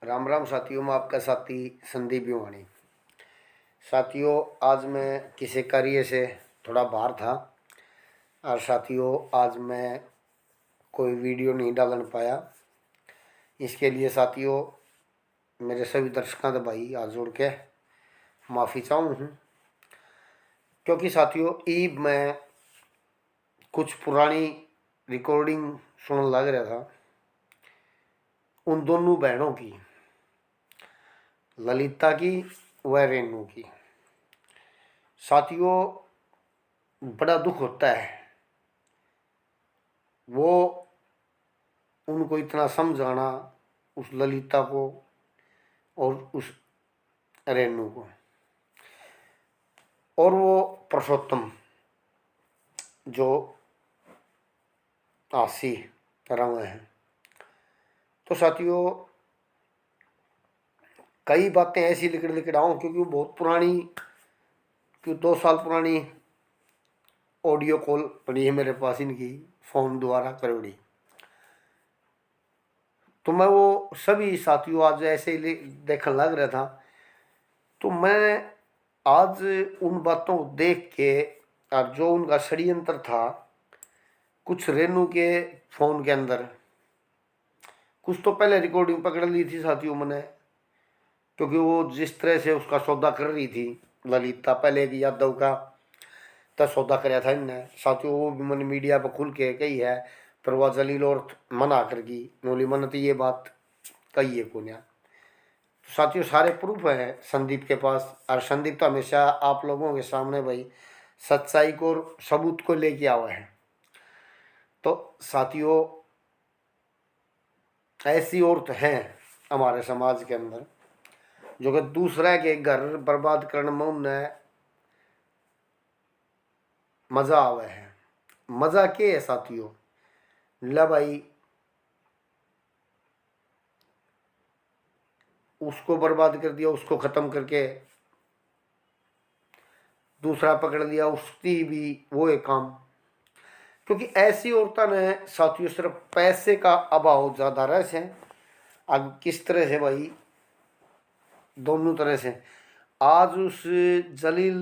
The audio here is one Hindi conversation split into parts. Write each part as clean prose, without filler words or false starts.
राम राम साथियों, मैं आपका साथी संदीप भिवानी। साथियों, आज मैं किसी कार्य से थोड़ा बाहर था और साथियों आज मैं कोई वीडियो नहीं डाल पाया। इसके लिए साथियों मेरे सभी दर्शकों से भाई हाथ जोड़ के माफ़ी चाहूँ हूँ, क्योंकि साथियों ईब मैं कुछ पुरानी रिकॉर्डिंग सुनने लग रहा था उन दोनों बहनों की, ललिता की व रेनू की। साथियों बड़ा दुख होता है वो उनको इतना समझाना, उस ललिता को और उस रेनू को, और वो पुरुषोत्तम जो आसी रंग है। तो साथियों कई बातें ऐसी लिखड़ लिखड़ आऊँ, क्योंकि वो बहुत पुरानी, क्यों 2 साल पुरानी ऑडियो कॉल पड़ी है मेरे पास, इनकी फ़ोन द्वारा करोड़ी। तो मैं वो सभी साथियों आज ऐसे ही देखने लग रहा था, तो मैं आज उन बातों को देख के और जो उनका षड्यंत्र था कुछ रेनू के फ़ोन के अंदर, कुछ तो पहले रिकॉर्डिंग पकड़ ली थी साथियों मैंने, क्योंकि वो जिस तरह से उसका सौदा कर रही थी ललिता, पहले भी यादव का तब सौदा कराया था इनने साथियों, वो भी मैंने मीडिया पर खुल के कही है, पर वह जलील और मना कर की नोली मन तो ये बात कही है को। तो साथियों सारे प्रूफ है संदीप के पास, और संदीप तो हमेशा आप लोगों के सामने भाई सच्चाई को और सबूत को लेके आवा है। तो साथियों ऐसी औरत हैं हमारे समाज के अंदर जो कि दूसरा के घर बर्बाद करने में उन्हें मजा आवे है। मजा के है साथियों, ला भाई उसको बर्बाद कर दिया, उसको खत्म करके दूसरा पकड़ लिया, उसकी भी वो एक काम। क्योंकि ऐसी औरतों ने साथियों सिर्फ पैसे का अभाव ज्यादा रह से, अब किस तरह से भाई दोनों तरह से। आज उस जलील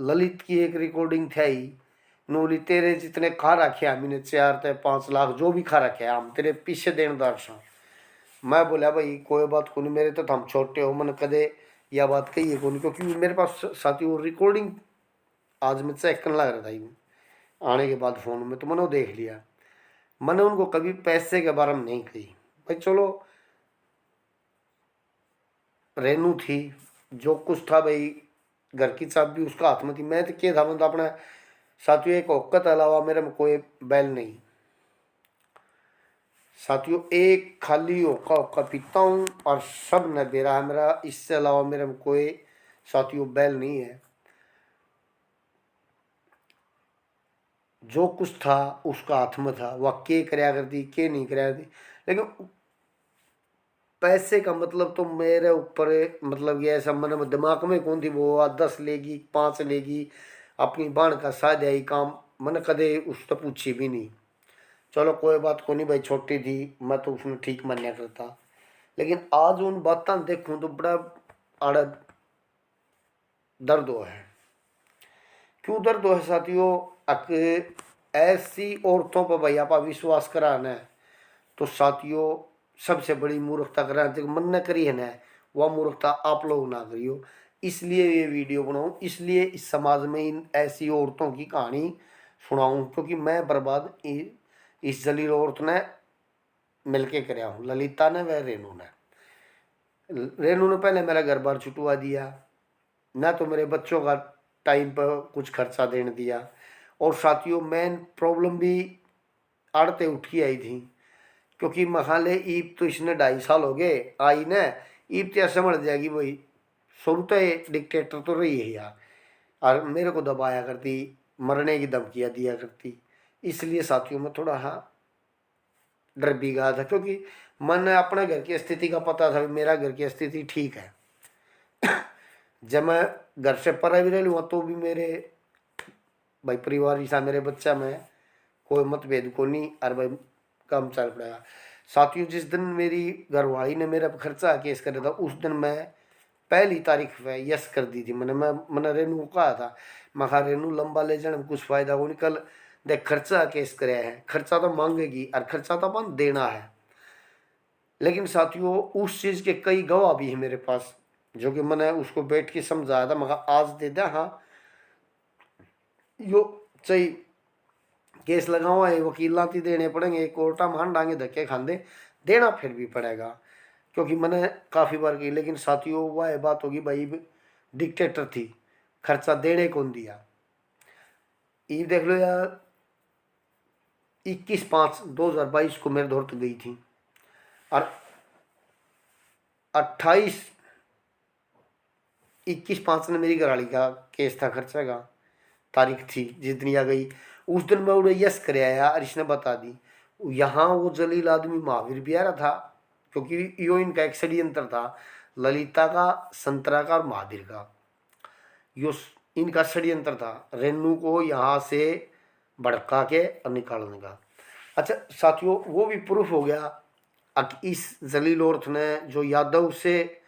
ललित की एक रिकॉर्डिंग थी, नूली तेरे जितने खा रखे हमने 4 से 5 लाख जो भी खा रखे हम तेरे पीछे देनदार सा। मैं बोला भाई कोई बात को नहीं, मेरे तो हम छोटे हो, मैंने कदे यह बात कही है कौन, क्योंकि मेरे पास साथी वो रिकॉर्डिंग आज मैं चेक करने लग रहा था ही आने के बाद फ़ोन में, तो मैंने वो देख लिया। मैंने उनको कभी पैसे के बारे में नहीं कही भाई, चलो रेनू थी, जो कुछ था भाई घर की चाबी उसका हाथ में थी, मैं तो क्या था, मतलब अपना साथियों एक औकत अलावा मेरे में कोई बैल नहीं। साथियों एक खाली होका होका पीता हूँ और सब न दे रहा है मेरा, इससे अलावा मेरे में कोई साथियों बैल नहीं है। जो कुछ था उसका हाथ में था, वह के कराया करती के नहीं कराया करती। लेकिन पैसे का मतलब तो मेरे ऊपर, मतलब ये ऐसा मैंने दिमाग में कौन थी वो 10 लेगी 5 लेगी, अपनी बाण का साथ आई काम मैंने कदे उससे पूछी भी नहीं। चलो कोई बात को नहीं भाई, छोटी थी मैं तो उसने ठीक मान्या करता। लेकिन आज उन बातें देखूं तो बड़ा आड़ा दर्द हो है। क्यों दर्द हो है साथियों, ऐसी औरतों पर भाई आप विश्वास कराना है तो साथियों सबसे बड़ी मूर्खता करा मन न करी है ना, वह मूर्खता आप लोग ना करियो। इसलिए ये वीडियो बनाऊं, इसलिए इस समाज में इन ऐसी औरतों की कहानी सुनाऊं, क्योंकि मैं बर्बाद इस जलील औरत ने मिलके कराया हूँ, ललिता ने व रेनू ने। रेनू ने पहले मेरा घर बार छुटवा दिया, ना तो मेरे बच्चों का टाइम पर कुछ खर्चा देने दिया, और साथियों मेन प्रॉब्लम भी आड़ते उठी आई थी, क्योंकि मखाले ईब तो इसने 2.5 साल हो गए आई न, ईब तो समझ जाएगी भाई शुरू तो डिक्टेटर तो रही है यार, और मेरे को दबाया करती, मरने की धमकियाँ दिया करती। इसलिए साथियों में थोड़ा हाँ डर भी गया था, क्योंकि मन अपने घर की स्थिति का पता था, मेरा घर की स्थिति ठीक है। जब मैं घर से परा भी रह लूँगा तो भी मेरे भाई परिवार जैसा मेरे बच्चा में कोई मतभेद को नहीं, और भाई काम चल पड़ेगा। साथियों जिस दिन मेरी घरवाली ने मेरा खर्चा केस कर था उस दिन मैं पहली तारीख पे यस कर दी थी। मैंने रेनू को कहा था, मैं कहा रेनू लंबा ले जाने में कुछ फायदा हो नहीं, कल देख खर्चा केस कराया है, खर्चा तो मांगेगी और खर्चा तो अपन देना है। लेकिन साथियों उस चीज़ के कई गवाह भी है मेरे पास, जो कि मैंने उसको बैठ के समझाया था। मैं कहा आज दे दे, हाँ यो चाहिए केस लगाओ है, वकीलाती देने पड़ेंगे, कोर्टा मान डांगे धक्के खांदे, देना फिर भी पड़ेगा, क्योंकि मैंने काफ़ी बार की। लेकिन साथियों वह बात होगी भाई, डिक्टेटर थी, खर्चा देने कौन दिया। ये देख लो यार, 21/5/2022 को मेरे दौर तक गई थी और 21/5 ने मेरी घरवाली का केस था, खर्चा का तारीख थी जिस दिन आ गई। उस दिन मैं उन्हें यस कर आया और इसने बता दी। यहाँ वो जलील आदमी महावीर भी आ रहा था, क्योंकि यो इनका एक षड्यंत्र था, ललिता का, संतरा का और महावीर का। यो इनका षड्यंत्र था रेनू को यहाँ से भड़का के और निकालने का। अच्छा साथियों वो भी प्रूफ हो गया। अब इस जलील औरत ने जो यादव से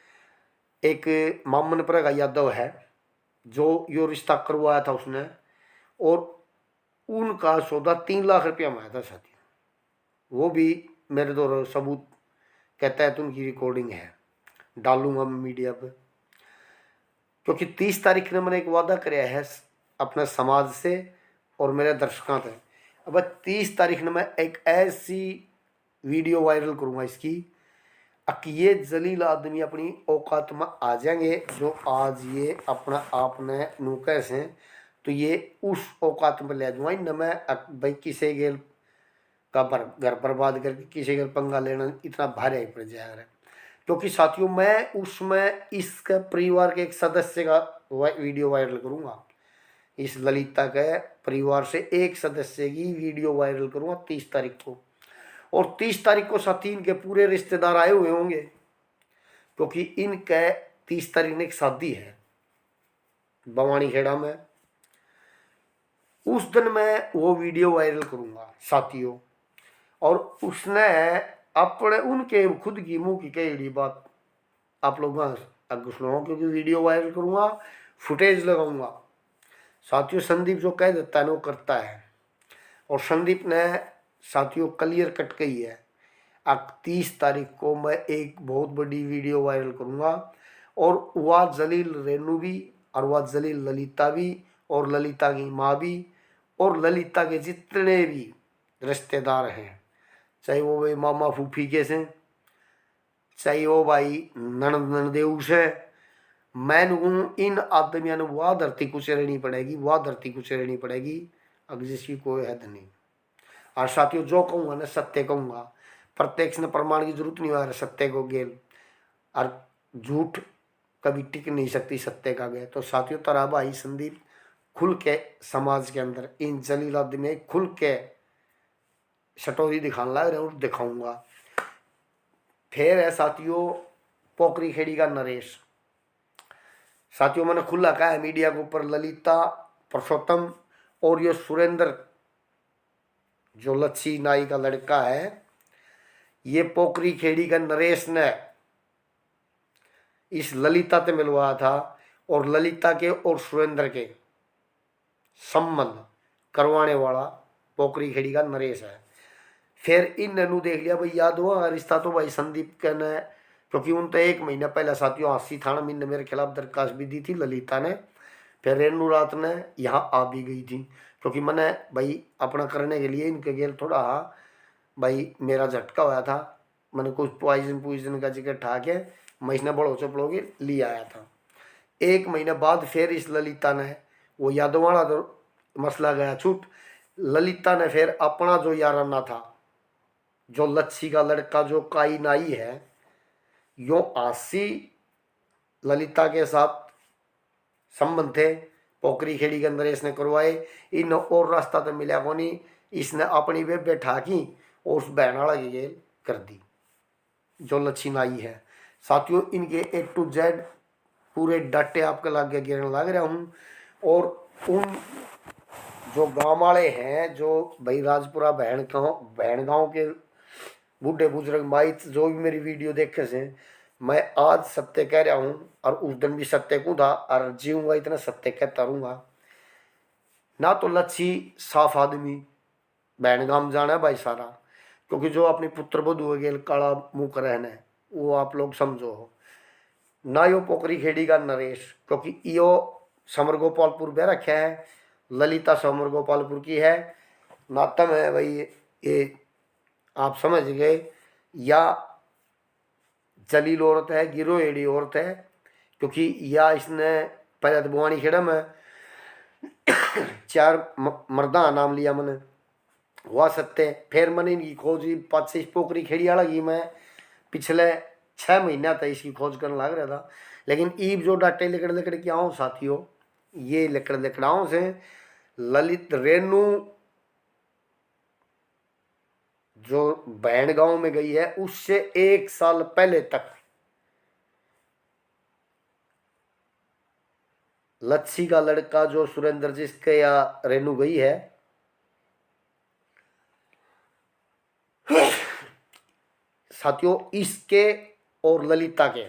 एक मामनपुरा का यादव है जो यो रिश्ता करवाया था उसने, और उनका सौदा 3 लाख रुपया में आया था साथियों। वो भी मेरे दो सबूत कहता है तो उनकी रिकॉर्डिंग है, डालूंगा मैं मीडिया पे। क्योंकि 30 तारीख ने मैंने एक वादा कराया है अपने समाज से और मेरे दर्शकों से। अब 30 तारीख ने मैं एक ऐसी वीडियो वायरल करूंगा इसकी कि ये जलील आदमी अपनी औकात में आ जाएंगे, जो आज ये अपना आपने नुकैस हैं, तो ये उस औकात में ले जाऊँगा। न मैं भाई किसी गेल का घर बर्बाद करके किसी गेल पंगा लेना इतना भारी पड़ जाएगा। क्योंकि साथियों मैं उसमें इसका परिवार के एक सदस्य का वीडियो वायरल करूँगा, इस ललिता के परिवार से एक सदस्य की वीडियो वायरल करूँगा 30 तारीख को। और 30 तारीख को साथी इनके पूरे रिश्तेदार आए हुए होंगे, क्योंकि इनके 30 तारीख ने एक शादी है बवानी खेड़ा में। उस दिन मैं वो वीडियो वायरल करूंगा साथियों, और उसने अपने उनके खुद की मुंह की कही बात आप लोग अगर सुनो, क्योंकि वीडियो वायरल करूंगा, फुटेज लगाऊंगा साथियों। संदीप जो कह देता है वो करता है, और संदीप ने साथियों क्लियर कट कही है। अब 30 तारीख को मैं एक बहुत बड़ी वीडियो वायरल करूंगा, और वह जलील रेनू भी, और वह जलील ललिता भी, और ललिता की माँ भी, और ललिता के जितने भी रिश्तेदार हैं, चाहे वो भाई मामा फूफी के से, चाहे वो भाई ननद ननदेव से, मैं इन आदमियों ने वह धरती कुचेरनी पड़ेगी, वह धरती कुचेरनी पड़ेगी, अब जिसकी कोई हद नहीं। और साथियों जो कहूँगा ना सत्य कहूँगा, प्रत्यक्ष ने प्रमाण की जरूरत नहीं है, सत्य को गेल, और झूठ कभी टिक नहीं सकती सत्य का गए। तो साथियों तरह भाई संदीप खुल के समाज के अंदर इन जलील आदमी में खुल के सटोरी दिखाने लग रहे और दिखाऊंगा। फिर है साथियों पोखरी खेड़ी का नरेश। साथियों मैंने खुला कहा है मीडिया के ऊपर, ललिता, पुरुषोत्तम और ये सुरेंद्र जो लच्छी नाई का लड़का है, ये पोखरी खेड़ी का नरेश ने इस ललिता से मिलवाया था, और ललिता के और सुरेंद्र के संबंध करवाने वाला पोखरी खेड़ी का नरेश है। फिर इन ननू देख लिया भाई याद हुआ रिश्ता तो भाई संदीप का ने, क्योंकि उन तो 1 महीना पहले साथियों 80 थाना में मेरे खिलाफ दरखास्त भी दी थी ललिता ने। फिर रेनू रात ने यहाँ आ भी गई थी, क्योंकि मैंने भाई अपना करने के लिए इनके गेल थोड़ा भाई मेरा झटका हुआ था, मैंने कुछ पॉइजन का जिक्र ठा के मैं इसने बड़ो चपड़ो के लिए आया था। 1 महीने बाद फिर इस ललिता ने वो यादव वाला तो मसला गया छूट, ललिता ने फिर अपना जो याराना था, जो लच्छी का लड़का जो काई नाई है, यो आसी ललिता के साथ संबंध थे, पोखरी खेड़ी के अंदर इसने करवाए। इन और रास्ता तो मिला को नहीं, इसने अपनी वे बैठा की और उस बहन वाला की गेल कर दी जो लच्छी नाई है। साथियों इनके A to Z पूरे डाटे आपके लागे गिरने लग रहा हूँ। और उन जो गांव वाले हैं जो भाई राजपुरा बहन गांव के बूढ़े बुजुर्ग माइट जो भी मेरी वीडियो देखे से, मैं आज सत्य कह रहा हूँ और उस दिन भी सत्य को था और जीऊंगा इतना सत्य कहता रहूंगा। ना तो लच्छी साफ आदमी बहन गाम जाना है भाई सारा, क्योंकि जो अपनी पुत्र बधु गेल काला मुंह कर रहना है वो आप लोग समझो हो। ना यो पोखरी खेड़ी का नरेश, क्योंकि यो समर गोपालपुर में रखा है, ललिता समर गोपालपुर की है, नातम है भाई ये आप समझ गए। या जलील औरत है, गिरो एड़ी औरत है, क्योंकि या इसने पहले तो बुआनी खेड़ा में चार मर्दा नाम लिया मैंने हुआ सत्य, फिर मैंने इनकी खोज 5-6 पोखरी खेड़ी वाला की मैं पिछले 6 महीना तक इसकी खोज करने लग रहा था। लेकिन ईब जो डाटे लिकड़ लिकड़ के आओ साथियों, ये लिकड़ लिकड़ाओं से ललित रेणु जो बैंड गांव में गई है उससे 1 साल पहले तक लच्छी का लड़का जो सुरेंद्र जिसके या रेणु गई है, साथियों इसके और ललिता के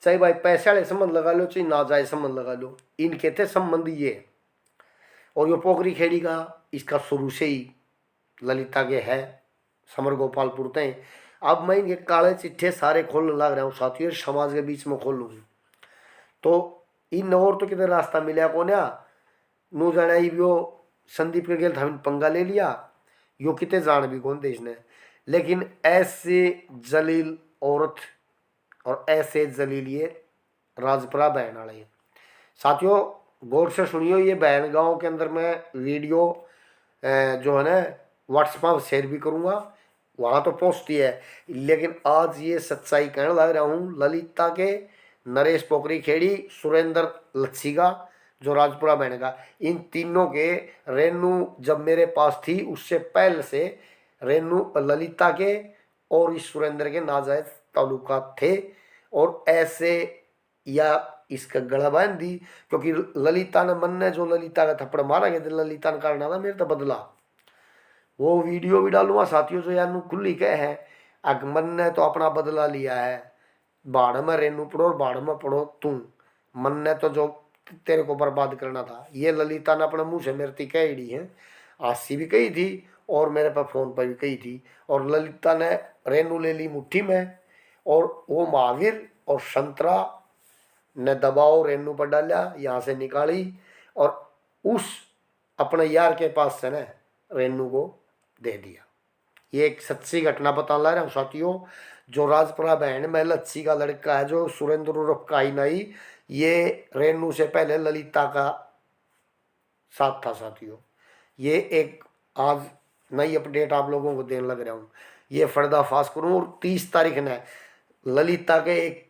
चाहे भाई पैसे वाले संबंध लगा लो चाहे नाजायज संबंध लगा लो, इनके थे संबंध ये। और यो पोखरी खेड़ी का इसका शुरू से ही ललिता के है समर गोपालपुर तय। अब मैं इनके काले चिट्ठे सारे खोलने लग रहा हूँ साथियों, समाज के बीच में खोलूँ तो इन और तो कितने रास्ता मिला को ना नू जाना ही वो संदीप के गेल था पंगा ले लिया, यो कितने जान भी कौन देश ने। लेकिन ऐसे जलील औरत और ऐसे जलील ये राजपुरा बहन वाले साथियों गौर से सुनियो। ये बहन गांव के अंदर मैं वीडियो जो है ना व्हाट्सएप पर शेयर भी करूँगा, वहाँ तो पोस्ट ही है। लेकिन आज ये सच्चाई कहने लग रहा हूँ, ललिता के नरेश पोखरी खेड़ी सुरेंद्र लच्छी का जो राजपुरा बहन का, इन तीनों के रेणु जब मेरे पास थी उससे पहले से रेणु ललिता के और इस सुरेंद्र के नाजायज ताल्लुकात थे। और ऐसे या इसका गला बांध दी, क्योंकि ललिता ने मन ने जो ललिता का थप्पड़ मारा गया ललिता ने कारण था मेरे तो बदला। वो वीडियो भी डालूंगा साथियों जो यार खुली कह है अकमन ने तो अपना बदला लिया है, बाढ़ में रेनू पड़ो और बाढ़ में पड़ो तू, मन ने तो जो तेरे को बर्बाद करना था। ये ललिता ने अपने मुंह से मेरे ती कह दी है, आसी भी कही थी और मेरे पास फोन पर भी कही थी। और ललिता ने रेनू ले ली मुट्ठी में और वो महावीर और संतरा ने दबाव रेनू पर डाला, यहाँ से निकाली और उस अपने यार के पास से ने रेनू को दे दिया। ये एक सच्ची घटना बता ला रहा हूँ साथियों। जो राजपुरा बहन में लच्छी का लड़का है जो सुरेंद्र उर्फ काई, ये रेनू से पहले ललिता का साथ था साथियों। ये एक आज नई अपडेट आप लोगों को देने लग रहा हूँ, ये पर्दाफाश करूँ। और 30 तारीख ने ललिता के एक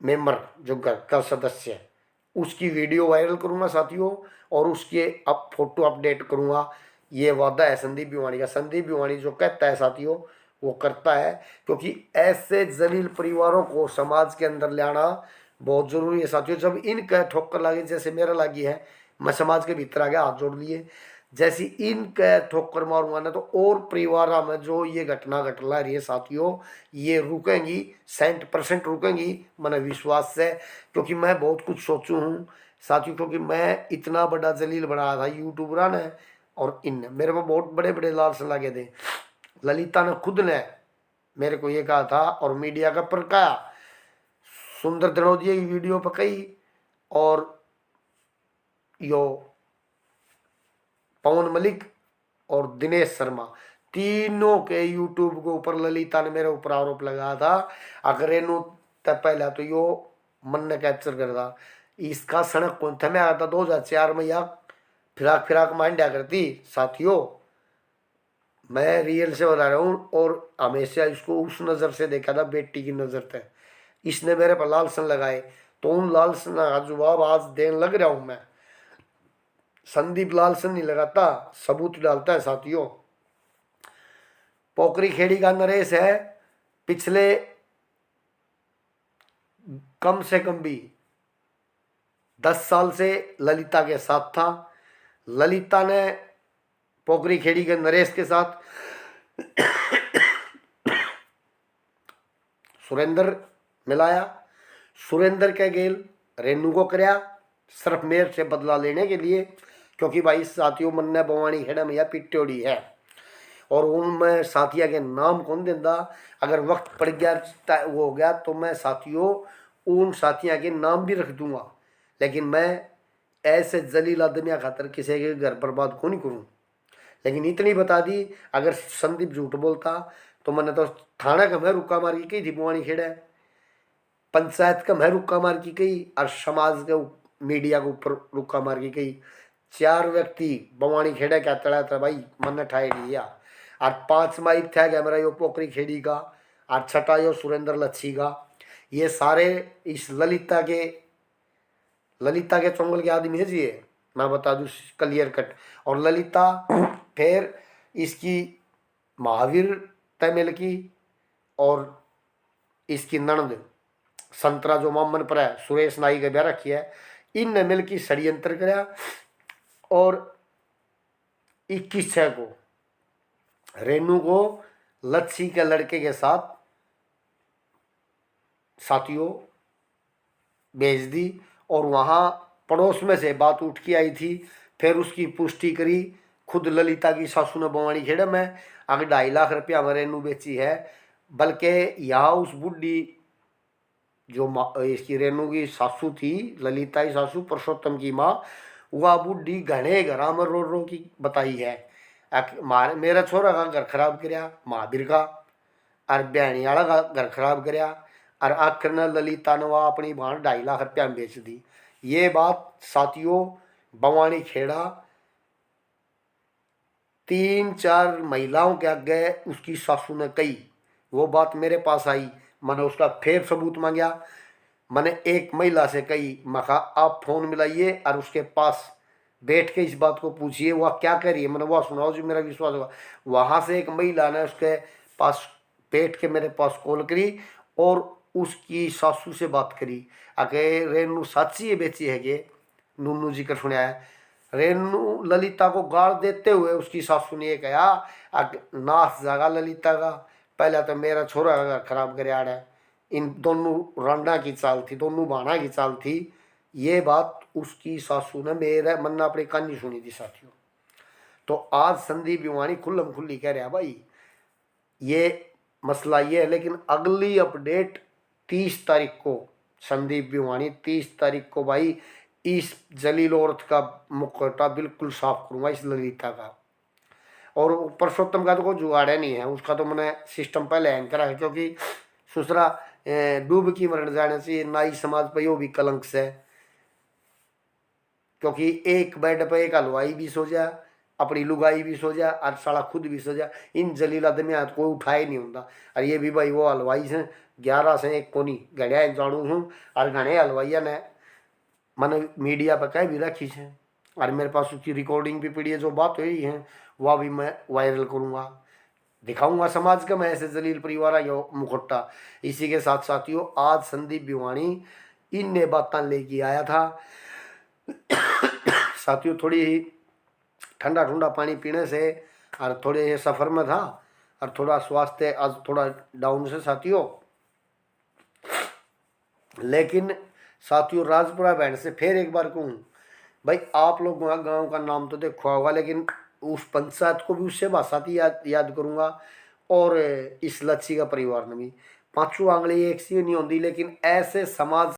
मेंबर जो घर का सदस्य है उसकी वीडियो वायरल करूँगा साथियों, और उसके अब फोटो अपडेट करूँगा। ये वादा है संदीप भिवानी का। संदीप भिवानी जो कहता है साथियों वो करता है, क्योंकि ऐसे जलील परिवारों को समाज के अंदर लाना बहुत जरूरी है साथियों। जब इनका ठोकर लगी जैसे मेरा लगी है, मैं समाज के भीतर आ गया हाथ जोड़ लिए, जैसी इनका ठोकर मारूंगा ना तो और परिवार में जो ये घटना घटला रही है साथियों ये रुकेंगी, 100% रुकेंगी, मैंने विश्वास है। क्योंकि मैं बहुत कुछ सोचूं हूँ साथियों, क्योंकि मैं इतना बड़ा जलील बनाया था यूट्यूबर ने और इन मेरे को बहुत बड़े बड़े लालच लगे थे। ललिता ने खुद ने मेरे को ये कहा था और मीडिया का पर कहा, सुंदर दनोदिया की वीडियो पर कही और यो पवन मलिक और दिनेश शर्मा तीनों के यूट्यूब के ऊपर ललिता ने मेरे ऊपर आरोप लगाया था। अगर रेनू तब पहला तो यो मन ने कैप्चर कर था, इसका सड़क कौन था मैं आया था 2004 में, या फिराक फिराक मांडा करती साथियों। मैं रियल से बता रहा हूँ और हमेशा इसको उस नज़र से देखा था, बेटी की नज़र से। इसने मेरे पर लालसन लगाए तो उन लालसन का जवाब आज देने लग रहा हूँ मैं। संदीप लालसन नहीं लगाता, सबूत डालता है साथियों। पोखरी खेड़ी का नरेश है, पिछले कम से कम भी 10 साल से ललिता के साथ था। ललिता ने पोखरी खेड़ी के नरेश के साथ सुरेंद्र मिलाया, सुरेंद्र के गेल रेनू को करया सिर्फ मेरे से बदला लेने के लिए, क्योंकि भाई साथियों मन बवानी खेड़ा में या पिट्योड़ी है और उनमें साथिया के नाम कौन देंदा। अगर वक्त पड़ गया वो हो गया तो मैं साथियों उन साथिया के नाम भी रख दूंगा, लेकिन मैं ऐसे जलील आदमिया खातर किसी के घर बर्बाद को नहीं करूँ। लेकिन इतनी बता दी, अगर संदीप झूठ बोलता तो मैंने तो थाना का मैं रुका मार की कही थी बुआनी खेड़ा, पंचायत का मैं रुका मार की कही और समाज के मीडिया के ऊपर रुका मार की कही। 4 व्यक्ति बवानी खेड़ा क्या तड़ा था भाई मन ठाए लिया, और 5 माइक था क्या मेरा यो पोखरी खेड़ी का, और 6ठा यो सुरेंद्र लच्छी का। ये सारे इस ललिता के चौंगल के आदमी है जी, मैं बता दूं क्लियर कट। और ललिता फिर इसकी महावीर तमिल की और इसकी ननद संतरा जो मामन पर है सुरेश नाई के ब्याह रखी है, इन ने मिल की षड्यंत्र कराया और 21/6 को रेनू को लच्छी के लड़के के साथ साथियों भेज दी। और वहाँ पड़ोस में से बात उठ के आई थी, फिर उसकी पुष्टि करी खुद ललिता की सासू ने बवानी खेड़ा में अगर 2.5 लाख रुपया में रेनू बेची है। बल्कि यहाँ उस बुढ़ी जो इसकी रेनू की सासू थी, ललिता की सासू पुरुषोत्तम की माँ, वह बुढ़ी घने घरा में रो रो की बताई है मेरा छोरा का घर खराब करया महावीर का, और बहनी वाला का घर खराब करया, और आखिर ने ललिता ने वह अपनी भाण 2.5 लाख रुपया में बेच दी। ये बात साथियों बवानी खेड़ा 3-4 महिलाओं के आगे उसकी सासू ने कही। वो बात मेरे पास आई, मैंने उसका फिर सबूत मांगा। मैंने एक महिला से कही, मैं कहा आप फोन मिलाइए और उसके पास बैठ के इस बात को पूछिए वह क्या कह रही है, मैंने वह सुनाओ जो मेरा विश्वास होगा। वहाँ से एक महिला ने उसके पास बैठ के मेरे पास कॉल करी और उसकी सासू से बात करी। आगे रेनू साची है बेची है कि नूनू जी कर सुना है। रेनू ललिता को गाल देते हुए उसकी सासू ने कहा नाश जागा ललिता का, पहले तो मेरा छोरा का घर खराब करे आड़ा। इन दोनों रांडा की चाल थी, दोनों बाणा की चाल थी। ये बात उसकी सासू ने मेरे मन ने अपनी कहानी सुनी थी साथियों। तो आज संदीप भिवानी खुल्लम खुल्ली कह रहा भाई ये मसला ये है, लेकिन अगली अपडेट 30 तारीख को संदीप भिवानी 30 तारीख को भाई इस जलील औरत का मुखौटा बिल्कुल साफ करूंगा, इस ललिता का। और पुरुषोत्तम का तो कोई जुगाड़ नहीं है, उसका तो मैंने सिस्टम पहले हैंग करा है, क्योंकि सुसरा डूब की मरण जाने से नाई समाज पर यो भी कलंक से, क्योंकि एक बेड पे एक हलवाई भी सो जा, अपनी लुगाई भी सो जा और साला खुद भी सो जा। इन जलील आदमी हाथ कोई उठाए नहीं होता। और ये भी भाई वो हलवाई से 11 से एक कोनी घड़िया जानू हूँ, और घने हलवाइया ने मैंने मीडिया पर कह भी रखी है, और मेरे पास उसकी रिकॉर्डिंग भी पड़ी है। जो बात हुई है वह भी मैं वायरल करूँगा, दिखाऊंगा समाज का मैं ऐसे जलील परिवार यो मुखट्टा। इसी के साथ साथियों आज संदीप भिवानी इन बातें लेके आया था साथियों। थोड़ी ही ठंडा ठंडा पानी पीने से और थोड़े सफ़र में था और थोड़ा स्वास्थ्य आज थोड़ा डाउन से साथियों। लेकिन साथियों राजपुरा बैंड से फिर एक बार कहूँ भाई आप लोग वहाँ गांव का नाम तो देखा होगा, लेकिन उस पंचायत को भी उससे भाषाती याद करूँगा, और इस लच्छी का परिवार ने भी। 5 आंगली एक सी नहीं होती, लेकिन ऐसे समाज